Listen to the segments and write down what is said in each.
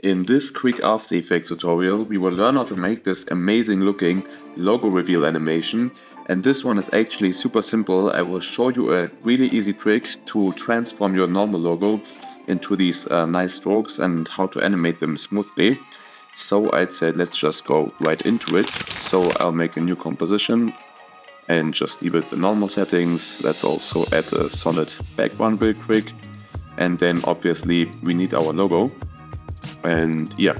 In this quick After Effects tutorial, we will learn how to make this amazing looking logo reveal animation. And this one is actually super simple. I will show you a really easy trick to transform your normal logo into these nice strokes and how to animate them smoothly. So I'd say let's just go right into it. So I'll make a new composition and just leave it the normal settings. Let's also add a solid background real quick. And then obviously we need our logo. And yeah,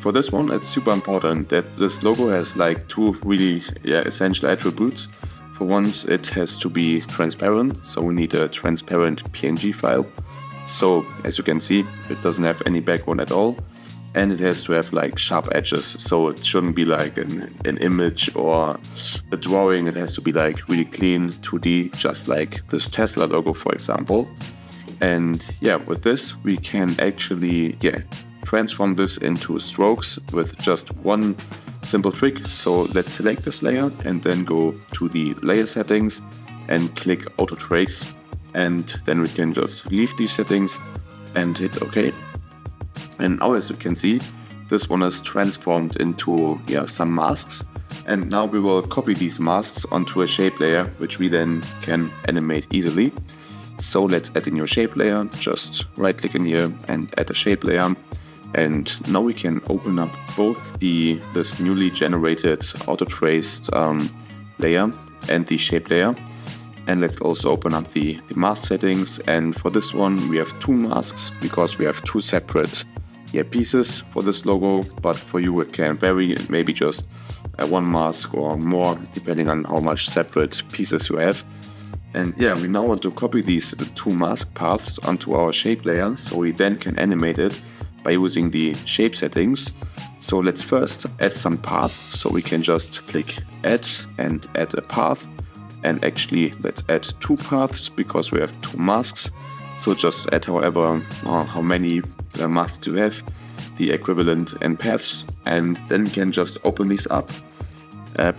for this one it's super important that this logo has like two really essential attributes. For once, it has to be transparent, so we need a transparent PNG file. So as you can see, it doesn't have any background at all, and it has to have like sharp edges, so it shouldn't be like an image or a drawing. It has to be like really clean 2D, just like this Tesla logo, for example. And yeah, with this we can actually transform this into strokes with just one simple trick. So let's select this layer and then go to the layer settings and click auto trace, and then we can just leave these settings and hit OK. And now as you can see, this one is transformed into some masks, and now we will copy these masks onto a shape layer which we then can animate easily. So let's add a new shape layer, just right click in here and add a shape layer. And now we can open up both this newly generated auto traced layer and the shape layer. And let's also open up the mask settings. And for this one we have two masks because we have two separate pieces for this logo, but for you it can vary, maybe just one mask or more depending on how much separate pieces you have. And we now want to copy these two mask paths onto our shape layer so we then can animate it by using the shape settings. So let's first add some path, so we can just click add and add a path. And actually let's add two paths because we have two masks. So just add however how many masks you have, the equivalent and paths, and then we can just open these up.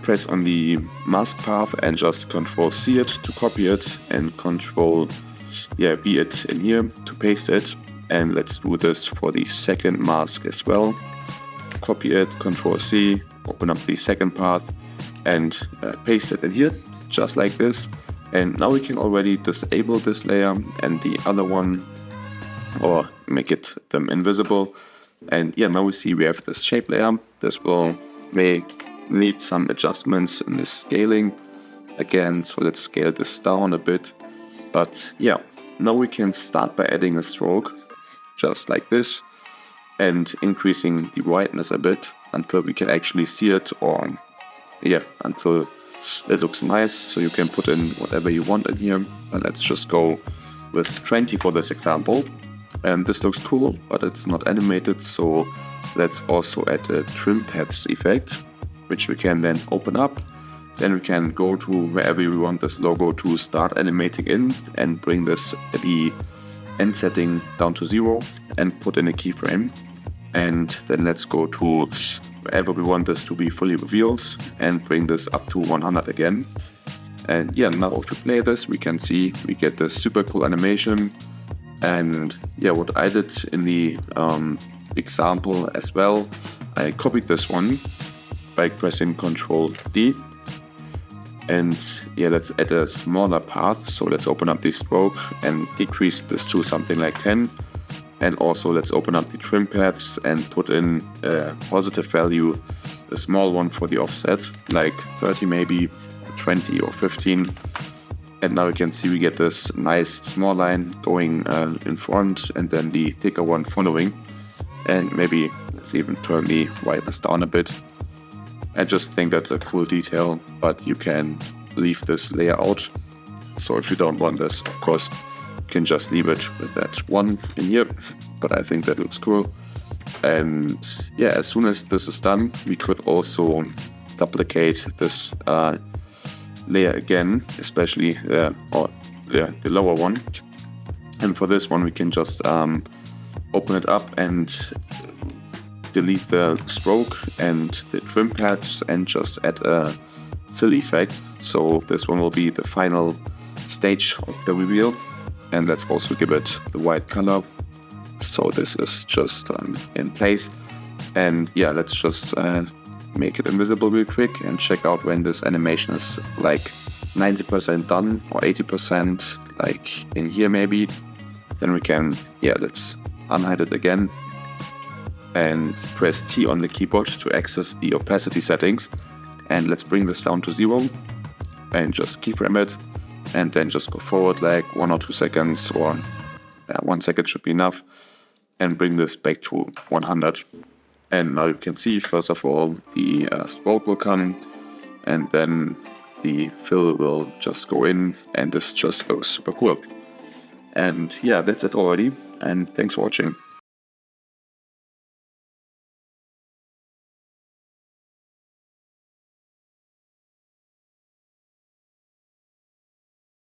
Press on the mask path and just Ctrl C it to copy it and Ctrl V it in here to paste it. And let's do this for the second mask as well. Copy it, Ctrl C, open up the second path and paste it in here, just like this. And now we can already disable this layer and the other one, or make them invisible. And now we see we have this shape layer. This may need some adjustments in the scaling again, so let's scale this down a bit. But now we can start by adding a stroke, just like this, and increasing the brightness a bit until we can actually see it, or until it looks nice. So you can put in whatever you want in here, but let's just go with 20 for this example. And this looks cool, but it's not animated, so let's also add a trim paths effect, which we can then open up. Then we can go to wherever we want this logo to start animating in and bring the end setting down to 0 and put in a keyframe. And then let's go to wherever we want this to be fully revealed and bring this up to 100 again. And now if we play this, we can see we get this super cool animation. And what I did in the example as well, I copied this one by pressing Ctrl D. And let's add a smaller path. So let's open up the stroke and decrease this to something like 10. And also let's open up the trim paths and put in a positive value, a small one for the offset, like 30 maybe, 20 or 15. And now you can see we get this nice small line going in front and then the thicker one following. And maybe let's even turn the whiteness down a bit. I just think that's a cool detail, but you can leave this layer out. So if you don't want this, of course, you can just leave it with that one in here, but I think that looks cool. And as soon as this is done, we could also duplicate this layer again, especially the lower one. And for this one, we can just open it up and delete the stroke and the trim paths and just add a fill effect. So this one will be the final stage of the reveal. And let's also give it the white color. So this is just in place. And yeah, let's just make it invisible real quick and check out when this animation is like 90% done or 80%, like in here maybe. Then we can, yeah, let's unhide it again and press T on the keyboard to access the opacity settings. And let's bring this down to 0 and just keyframe it, and then just go forward like 1 or 2 seconds, or 1 second should be enough, and bring this back to 100. And now you can see, first of all, the stroke will come, and then the fill will just go in, and this just goes super cool. And yeah, that's it already, and thanks for watching.